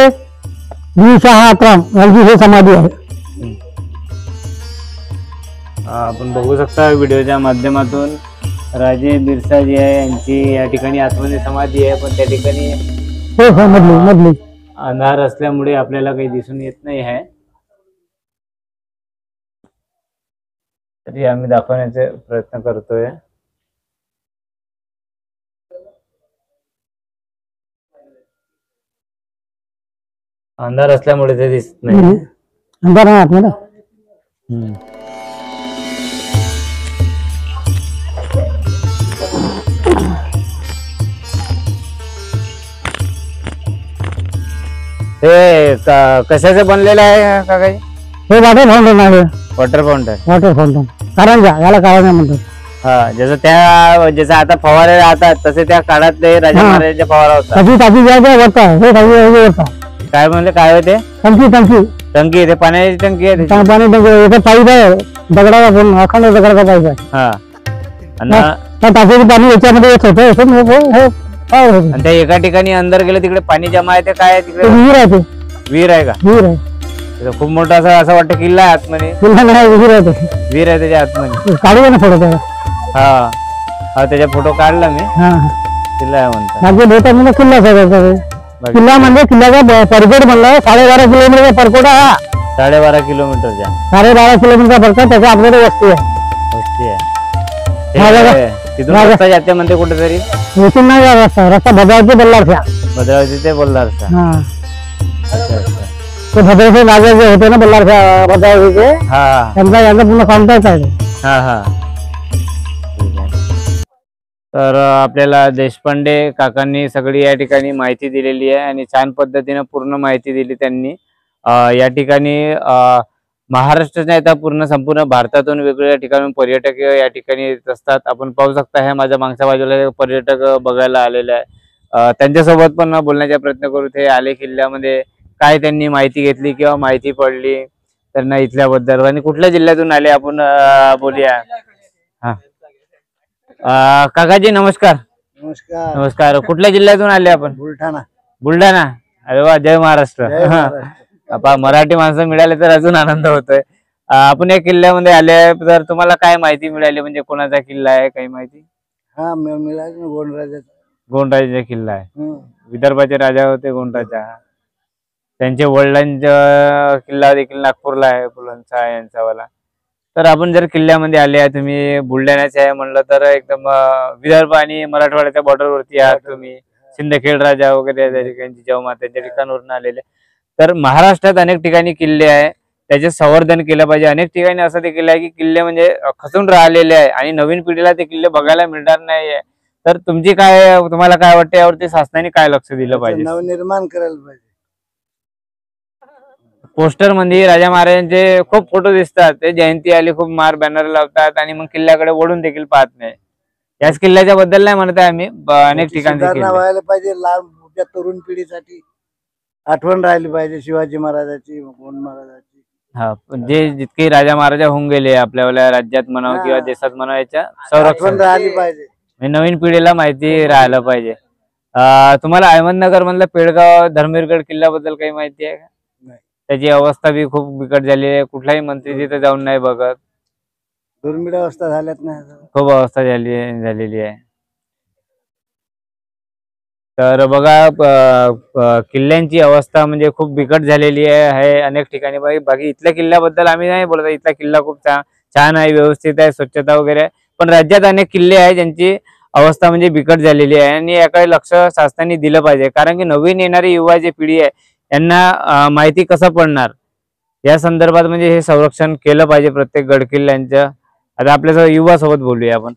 A: शाह आत्राम यांची हे समाधी आहे.
B: आपण बघू शकता व्हिडिओच्या माध्यमातून राजे बिरसाजी आहे यांची या ठिकाणी आतमध्ये समाधी आहे, पण त्या ठिकाणी
A: मधली
B: अंधार असल्यामुळे आपल्याला काही दिसून येत नाही आहे. तरी आम्ही दाखवण्याचे प्रयत्न करतोय. अंधार असल्यामुळे ते दिसत नाही.
A: अंधार आहे आतमध्ये.
B: हे कशाचं बनलेलं आहे काकाजी?
A: हे वॉटर फाउंटन आहे.
B: Water fountain.
A: Water fountain Karanja, याला कारंजा म्हणतात.
B: हा, जसं आता फवारे राहतात तसे त्या काळात राजा महाराजांच्या फवारा होता. काय म्हणले, काय होते? टंकी. ते पाण्याची टंकी आहे.
A: पाईप आहे, दगडाचा, अखंड दगडाचा पाईप आहे.
B: हा,
A: टाकीचं पाणी याच्यामध्ये येत होतं.
B: आणि त्या एका ठिकाणी अंदर गेलं तिकडे पाणी जमा आहे. ते काय आहे तिकडे?
A: विहीर आहे. ते
B: विहीर आहे का?
A: विहीर आहे.
B: खूप मोठा असं वाटतं किल्ला आहे आतमध्ये.
A: किल्ला नाही, विहीर आहे.
B: विहीर आहे त्याच्या आतमध्ये.
A: काढू ना फोटो त्याचा.
B: हा, त्याचा फोटो काढला मी. किल्ला आहे
A: म्हणतात. किल्ला म्हणजे किल्ल्याचा परकोट म्हणलं 12.5 किलोमीटर परकोट हा.
B: 12.5 किलोमीटरच्या
A: 12.5 किलोमीटर परकोट. त्याच्या आपल्याकडे वस्ती आहे.
B: तिथून रस्ता जाते म्हणते कुठेतरी.
A: इथून नाही रस्ता भद्रावती बल्लारशा.
B: भद्रावती ते बल्लारशा.
A: ते भद्रावती राजा जे होते ना बल्लारशा भद्रावतीचे, त्यांचा पूर्ण कॉन्टॅक्ट आहे.
B: तर आपल्याला देशपांडे काकांनी सगळी या ठिकाणी माहिती दिलेली आहे आणि छान पद्धतीने पूर्ण माहिती दिली त्यांनी. या ठिकाणी महाराष्ट्रात नाही तर पूर्ण संपूर्ण भारतातून वेगवेगळ्या ठिकाणून पर्यटक या ठिकाणी येत असतात. आपण पाहू शकता हे माझ्या मागच्या बाजूला पर्यटक बघायला आलेले आहे. त्यांच्यासोबत पण बोलण्याचा प्रयत्न करू. ते आले किल्ल्यामध्ये काय त्यांनी माहिती घेतली किंवा माहिती पडली त्यांना इथल्याबद्दल आणि कुठल्या जिल्ह्यातून आले आपण बोलूया. काकाजी नमस्कार. नमस्कार. कुठल्या जिल्ह्यातून आले आपण? बुलढाणा. अरे वा, जय महाराष्ट्र. मराठी माणसं मिळाले तर अजून आनंद होतोय. आपण या किल्ल्यामध्ये आले तर तुम्हाला काय माहिती मिळाली, म्हणजे कोणाचा किल्ला आहे काही माहिती? गोंडराजाचा किल्ला आहे. विदर्भाचे राजा होते गोंडराजा. त्यांचे वडिलांचा किल्ला देखील नागपूरला आहे, फुलांचा यांचावाला. तर आपण जर किल्ल्यामध्ये आले, तुम्ही बुलढाण्याचे आहे म्हणलं तर एकदम विदर्भ आणि मराठवाड्याच्या बॉर्डरवरती आहात तुम्ही. सिंदखेड राजा वगैरे त्या ठिकाणी जिजाऊ मात्यांच्या ठिकाणावरून आलेले. तर महाराष्ट्रात अनेक ठिकाणी किल्ले आहे, त्याचे संवर्धन केलं पाहिजे. अनेक ठिकाणी असं ते किल्ले आहे की किल्ले म्हणजे खचून राहिलेले आहे आणि नवीन पिढीला ते किल्ले बघायला मिळणार नाहीये. तर तुम्हाला काय वाटतं यावरती शासनाने काय लक्ष दिलं पाहिजे?
C: नवनिर्माण करायला पाहिजे.
B: पोस्टर मध्ये राजा महाराजांचे खूप फोटो दिसतात. ते जयंती आली खूप बॅनर लावतात आणि मग किल्ल्याकडे वळून देखील पाहत नाही. याच किल्ल्याच्या बद्दल नाही म्हणत आहे आम्ही, अनेक ठिकाणी
C: व्हायला पाहिजे. लहान तरुण पिढीसाठी आठवण राहिली पाहिजे शिवाजी महाराजांची, गोंड महाराजांची.
D: हा जे जितके राजा महाराजा होऊन गेले आपल्या राज्यात म्हणावं किंवा देशात म्हणावं, याच्या संरक्षण
C: राहिली पाहिजे.
D: नवीन पिढीला माहिती राहायला पाहिजे. तुम्हाला अहमदनगर मधल्या पेडगाव धर्मवीरगड किल्ल्याबद्दल काही माहिती आहे का? त्याची अवस्था बी खूप बिकट झाली आहे. कुठलाही मंत्री तिथे जाऊन नाही बघत.
C: दुर्मिळ अवस्था झाल्यात ना,
D: खूप अवस्था झालेली आहे. तर बघा किल्ल्यांची अवस्था म्हणजे खूप बिकट झालेली आहे अनेक ठिकाणी. बाकी इथल्या किल्ल्याबद्दल आम्ही नाही बोलत. इथला किल्ला खूप छान आहे, व्यवस्थित आहे, स्वच्छता वगैरे. पण राज्यात अनेक किल्ले आहे ज्यांची अवस्था म्हणजे बिकट झालेली आहे आणि याकडे लक्ष शासनाने दिलं पाहिजे. कारण की नवीन येणारी युवा जी पिढी आहे यांना माहिती कसं पडणार या संदर्भात म्हणजे हे संरक्षण केलं पाहिजे प्रत्येक गड किल्ल्यांचं. आता आपल्या युवा सोबत बोलूया आपण.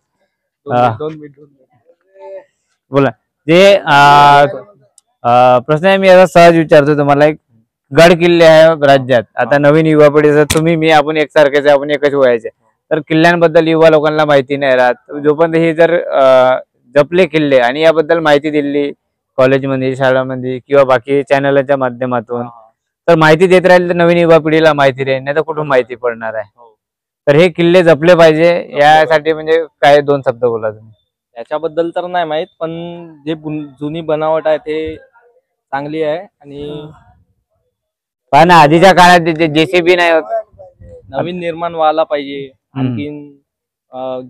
D: बोला. जे प्रश्न आहे मी आता सहज विचारतो तुम्हाला. एक गड किल्ले आहे राज्यात. आता नवीन युवा पिढी तुम्ही मी आपण एकसारखेच आहे, आपण एकच वयाचे. तर किल्ल्यांबद्दल युवा लोकांना माहिती नाही राहत. जोपर्यंत हे जर जपले किल्ले आणि याबद्दल माहिती दिली कॉलेजमध्ये, शाळांमध्ये किंवा बाकी चॅनलच्या माध्यमातून, तर माहिती देत राहील तर नवीन युवा पिढीला माहिती राहील, नाही तर कुठून माहिती पडणार आहे. तर हे किल्ले जपले पाहिजे. यासाठी म्हणजे काय दोन शब्द बोला तुम्ही.
E: याच्याबद्दल तर नाही माहित, पण जे जुनी बनावट आहे ते चांगली आहे. आणि
D: पण आधीच्या काळात जेसीबी नाही होत,
E: नवीन निर्माण व्हायला पाहिजे. आणखीन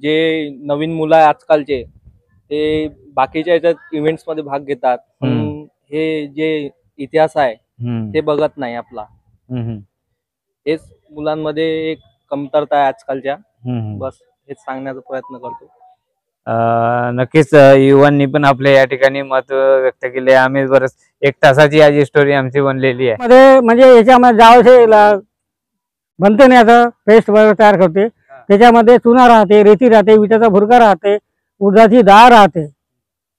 E: जे नवीन मुलं आहे आजकालचे ते बाकीच्या याच्यात इव्हेंट्स मध्ये भाग घेतात, पण हे जे इतिहास आहे ते बघत नाही आपला. हेच मुलांमध्ये एक कमतरता आहे आजकालच्या. बस हेच सांगण्याचा प्रयत्न करतो.
D: नक्कीच युवांनी पण आपल्या या ठिकाणी मत व्यक्त केले. आम्ही बरंच 1 तासाची आज स्टोरी आमची बनलेली आहे.
A: मध्ये म्हणजे याच्यामध्ये जावं बनते नाही, आता पेस्ट वगैरे तयार करते. त्याच्यामध्ये चुना राहते, रेती राहते, विटाचा भुरका राहते, उडदाची डाळ राहते.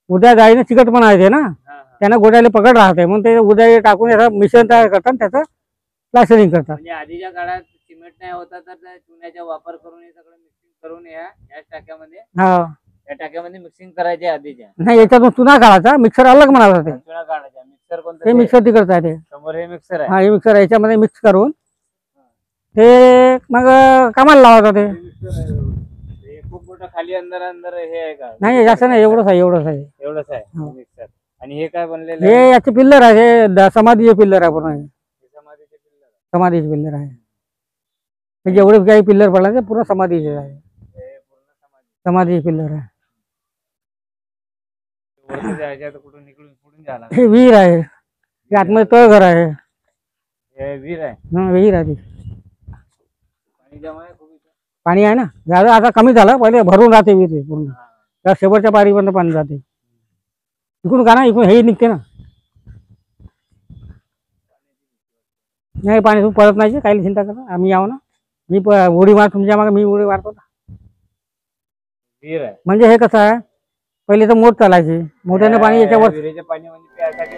A: उद्या डाळीने चिकटपणा येते ना, त्यांना गोड्याला पकड राहते. म्हणून ते उद्या टाकून याचं मिश्रण तयार करतात, त्याचं प्लास्टरिंग करतात.
D: म्हणजे आधीच्या काळात सिमेंट नाही होता तर चुन्याचा वापर करून हे सगळं मिक्सिंग करून या टाक्यामध्ये या टाक्यामध्ये मिक्सिंग करायचे आधीच्या.
A: नाही, याच्यातून चुना काढायचा, मिक्सर अलग म्हणाला जाते.
D: चुना काढायचा. मिक्सर कोणतं?
A: ते मिक्सर तिकडचं आहे ते
D: समोर हे मिक्सर आहे.
A: हा, हे मिक्सर याच्यामध्ये मिक्स करून ते मग कामाला लावायचं. ते
D: खूप मोठं खाली अंदर हे आहे का?
A: नाही, जास्त नाही, एवढंच आहे.
D: एवढंच आहे मिक्सर. आणि हे काय बनलेलं
A: हे याचे पिल्लर आहे, हे समाधीचे पिल्लर आहे पूर्ण. समाधीचे पिल्लर आहे. जेवढे काही पिल्लर पडला ते पूर्ण समाधीचे आहे. समाधीचे पिल्लर आहे. हे विहीर आहे, आतमध्ये तळघर आहे.
D: विहीर आहे.
A: विहीर आहे. पाणी आहे ना, झालं आता कमी झालं. पहिले भरून राहते विहीर पूर्ण, त्या शेवटच्या पारीपर्यंत पाणी जाते. इकडून का ना, इकडून हे निघते ना. नाही, पाणी तुम्ही परत नाही, काही चिंता करा. आम्ही यावं ना, मी उडी मार तुमच्या मागे, मी उडी मारतो ना. म्हणजे हे कसं आहे, पहिले तर मोठ चालायची, मोठ्याने पाणी याच्यावर.
D: पाणी म्हणजे प्यायसाठी.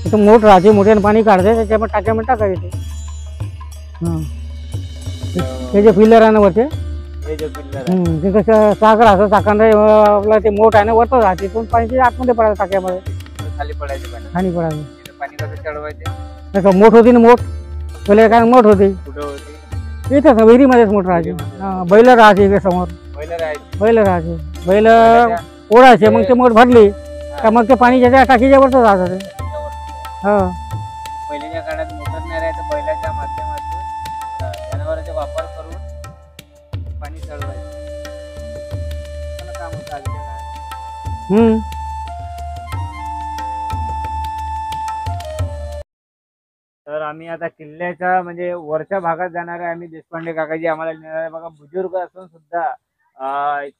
A: तिथं मोठ राहते, मोठ्याने पाणी काढते, त्याच्यामध्ये टाक्यामध्ये टाकायचे. हे जे पिल्लर आहे ना वरचे, ते कसं साखर असं साखर आपला ते मोठ आहे ना, वरत राहते. तिथून पाणी आतमध्ये पडायचं, टाक्यामध्ये
D: खाली पडायचं.
A: खाली पडायचं.
D: पाणी कसं चढवायचे?
A: तसं मोठ होती ना, मोठ पहिले काय मोठ होती.
D: कुठं होती?
A: इथंच विहिरीमध्येच मोठ राहायचे. बैल राहायचे इकडे समोर. बैल राहायचे, बैल ओढायचे. मग ते मोठ भरली का मग ते पाणी ज्याच्या टाकीच्या वरच राहत होते.
D: पहिल्याच्या काळात मोटर नाही राहायचं, बैलाच्या माध्यमातून जनावरांचा वापर करून पाणी चढवायचं काम होतं आधीच्या काळात. तर आम्ही आता किल्ल्याच्या म्हणजे वरच्या भागात जाणार आहे. आम्ही देशपांडे काकाजी आम्हाला नेणार आहे. बघा, बुजुर्ग असून सुद्धा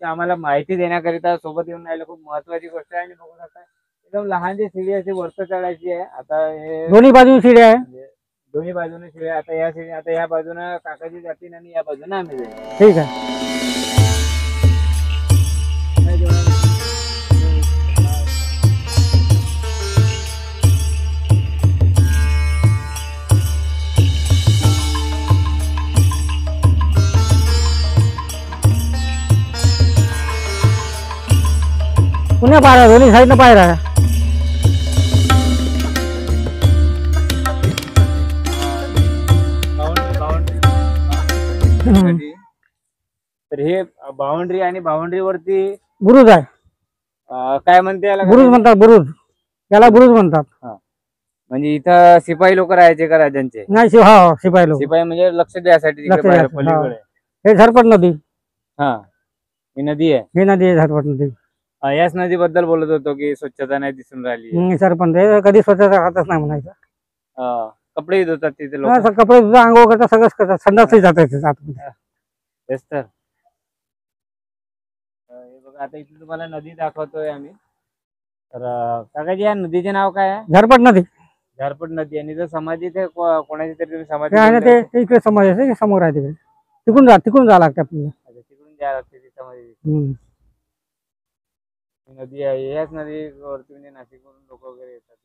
D: आम्हाला माहिती देण्याकरिता सोबत येऊन राहिलं. खूप महत्वाची गोष्ट आहे. आणि बघू शकता एकदम लहानची शिडी अशी वरती चढायची आहे. आता हे
A: दोन्ही बाजूने शिडी आहे,
D: दोन्ही बाजूने शिडी. आता या शिडी, आता या बाजूने काकाजी जातील आणि या बाजूने आम्ही जाईल.
A: ठीक आहे. पुण्या पायऱ्या दोन्ही साईडनं पायऱ्या आहे.
D: तर हे बाउंड्री आणि बाउंड्री वरती
A: बुरुज आहे.
D: काय म्हणते याला?
A: बुरुज म्हणतात, बुरुज. याला बुरुज म्हणतात.
D: म्हणजे इथं शिपाई लोक राहायचे का राजांचे?
A: नाही, हा शिपाई लोक.
D: शिपाई म्हणजे लक्ष द्यासाठी
A: लक्ष
D: तिकडे
A: द्यायचं,
D: पलीकडे.
A: हे झरपट नदी.
D: हा, ही नदी आहे.
A: ही नदी आहे झरपट नदी.
D: याच नदीबद्दल बोलत होतो की स्वच्छता नाही दिसून राहिली.
A: सरपंच हे कधी स्वच्छता राहतच नाही म्हणायचं.
D: कपडे धुतात तिथे लोक.
A: कपडे सुद्धा आंघोळ करतात, सगळंच करतात. संडासही जातात
D: तेच तर. हे बघा आता इथे तुम्हाला नदी दाखवतोय आम्ही. तर काकाजी या नदीचे नाव काय आहे?
A: झरपट नदी.
D: झरपट नदी. आणि जर समाधी ते कोणाची तरी समाधी
A: ते इकडे समाज आहे, समोर आहे तिकडे. तिकडून जावं लागतं आपल्याला.
D: तिकडून द्यावं लागते ती समाधी. नदी आहे. याच नदीवरती म्हणजे नाशिकवरून लोक वगैरे येतात.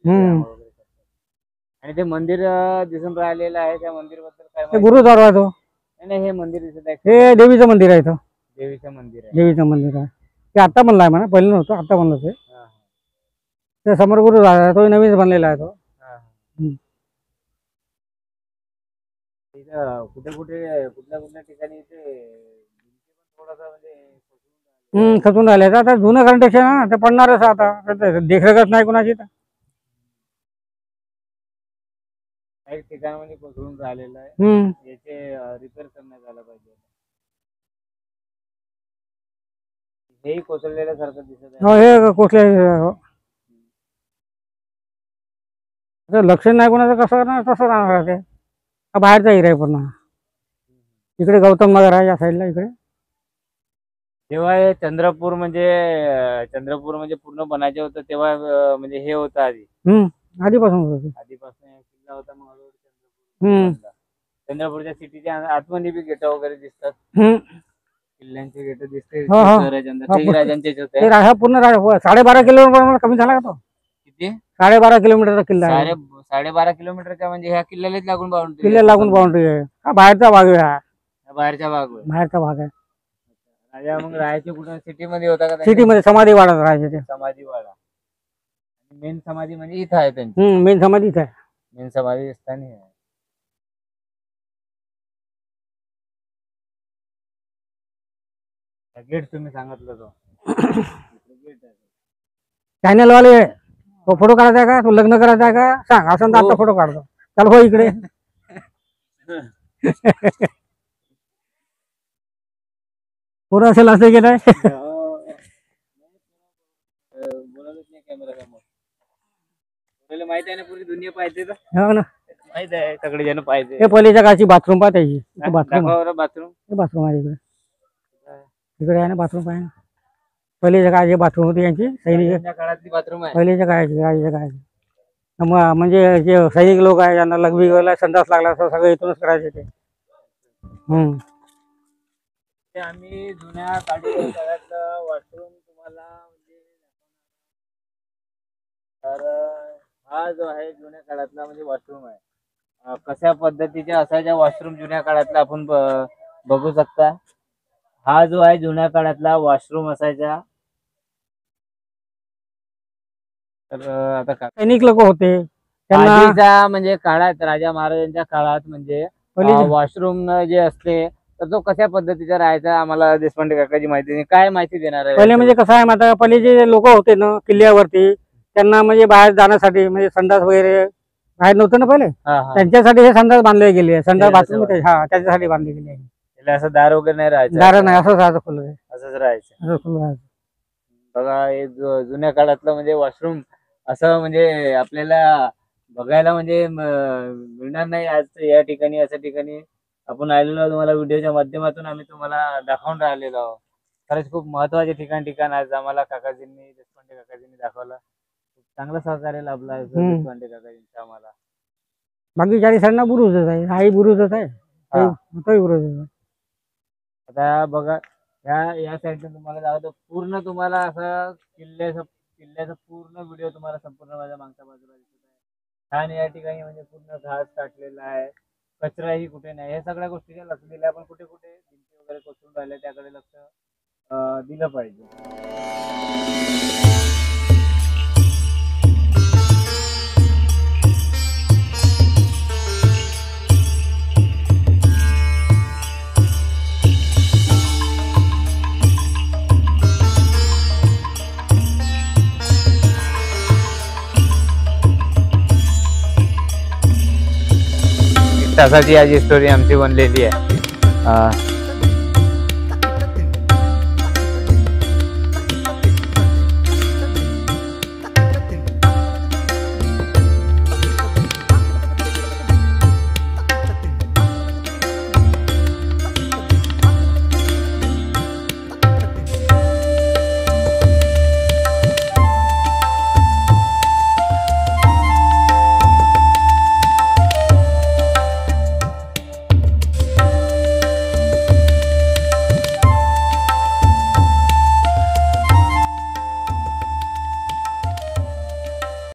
D: आणि ते मंदिर दिसून राहिलेलं आहे, त्या मंदिर बद्दल काय?
A: गुरुद्वारा आहे तो.
D: नाही, हे मंदिर दिसत आहे.
A: हे देवीचं मंदिर आहे. तो
D: देवीचं मंदिर आहे.
A: देवीचं मंदिर आहे. ते आता बनलं आहे म्हणा, पहिलं नव्हतं, आता बनलं ते. समोर गुरुद्वारा आहे, तो नवीन बनलेला आहे तो.
D: कुठे कुठल्या ठिकाणी थोडासा म्हणजे
A: खचून राहिले. आता जुनं कंडिशन ना, ते पडणारच आता. देखरेखच नाही कोणाची.
D: काही ठिकाणामध्ये कोसळून राहिलेलं आहे. याचे रिपेअर करण्यात आलं पाहिजे. हेही कोसळलेल्यासारखं दिसत आहे.
A: हे कोसले लक्ष नाही कोणाचं, कसं तसं राहणार ते. बाहेरचा एरिया आहे पूर्ण. इकडे गौतम नगर आहे या साईडला. इकडे
D: जेव्हा हे चंद्रपूर म्हणजे पूर्ण बनायचे होतं तेव्हा म्हणजे हे होतं
A: आधीपासून होतं.
D: किल्ला होता. मग चंद्रपूरच्या सिटीच्या आतमध्ये बी गेट वगैरे दिसतात. किल्ल्यांचे गेट दिसते.
A: पूर्ण 12.5 किलोमीटर कमी झाला का तो?
D: किती?
A: 12.5 किलोमीटरचा किल्ला आहे.
D: 12.5 किलोमीटरचा म्हणजे ह्या किल्ल्यालाच लागून बाउंड्री.
A: किल्ल्याला लागून बाउंड्री आहे. हा बाहेरचा भाग आहे.
D: बाहेरचा भाग आहे. राजा मग राहायचे कुठं? सिटी मध्ये होता का?
A: सिटी मध्ये समाधीवाडात राहायचे ते.
D: समाधीवाडा. मेन समाधी म्हणजे इथं आहे त्यांची.
A: मेन समाधी इथं आहे.
D: मेन समाधी स्थानी आहे. गेट तुम्ही सांगितलं तो
A: चॅनल वाले फोटो काढायचा आहे का? तू लग्न करायचं आहे का? सांग. असं तर आता फोटो काढतो. चल हो इकडे. पुरं असेल असं गेलं.
D: माहिती आहे ना, पूर्ण दुनिया पाहिजे.
A: हो ना,
D: माहित आहे, सगळे जण पाहिजे.
A: हे पहिल्याच्या काळची बाथरूम पाहायची. बाथरूम
D: बाथरूम
A: आहे इकडे. इकडे आहे ना बाथरूम आहे. पहिल्याच्या काळाची बाथरूम होती यांची.
D: काळातली बाथरूम आहे.
A: पहिल्याच्या काळाची. म्हणजे जे सैनिक लोक आहे ज्यांना लघवी गेला, संडास लागला, सगळं इथूनच करायचे ते.
D: आम्ही जुन्या काळातलं वॉशरूम तुम्हाला म्हणजे, तर हा जो आहे जुन्या काळातला म्हणजे वॉशरूम आहे. कशा पद्धतीचे असायच्या वॉशरूम जुन्या काळातला आपण बघू शकता. हा जो आहे जुन्या काळातला वॉशरूम असायचा. तर आता
A: सैनिक लोक होते
D: आधीच्या म्हणजे काळात, राजा महाराजांच्या काळात म्हणजे वॉशरूम जे असते तर तो कशा पद्धतीचा राहायचा, आम्हाला देशपांडे काकाची माहिती नाही. काय माहिती देणार आहे?
A: पहिले म्हणजे कसं आहे आता, पहिले जे लोक होते ना किल्ल्यावरती, त्यांना म्हणजे बाहेर जाण्यासाठी म्हणजे संडास वगैरे बाहेर नव्हतं ना पहिले, त्यांच्यासाठी हे संडास बांधले गेले. संडास बाथरूम त्याच्यासाठी बांधले गेले.
D: असं दार वगैरे नाही राहायचं.
A: दार नाही, असंच राहायचं खुलं.
D: असंच राहायचं. बघा हे जुन्या काळातलं म्हणजे वॉशरूम असं म्हणजे आपल्याला बघायला म्हणजे मिळणार नाही आज या ठिकाणी. अशा ठिकाणी आपण आलेलो तुम्हाला व्हिडिओच्या माध्यमातून आम्ही तुम्हाला दाखवून राहिलेलो आहोत. खरंच खूप महत्वाचे ठिकाण आज आम्हाला काकाजींनी, देशपांडे काकाजींनी दाखवलं. चांगलं सहकार्य लाभलं आहे देशपांडे काकाजींचं आम्हाला.
A: बाकी चारी साईडना बुरुजच आहे. हाही बुरुजच आहे, तोही बुरुजच आहे.
D: आता बघा या साईडला तुम्हाला दाखवतो. पूर्ण तुम्हाला असं किल्ल्याचा पूर्ण व्हिडिओ तुम्हाला संपूर्ण माझ्या मागच्या बाजूला दिसत आहे. छान या ठिकाणी म्हणजे पूर्ण घास काटलेला आहे, कचराही कुठे नाही. हे सगळ्या गोष्टीला लक्ष दिलं आपण. कुठे कुठे भिंती वगैरे कोसळून राहिल्या त्याकडे लक्ष दिलं पाहिजे. तासाची आज स्टोरी आमची बनलेली आहे.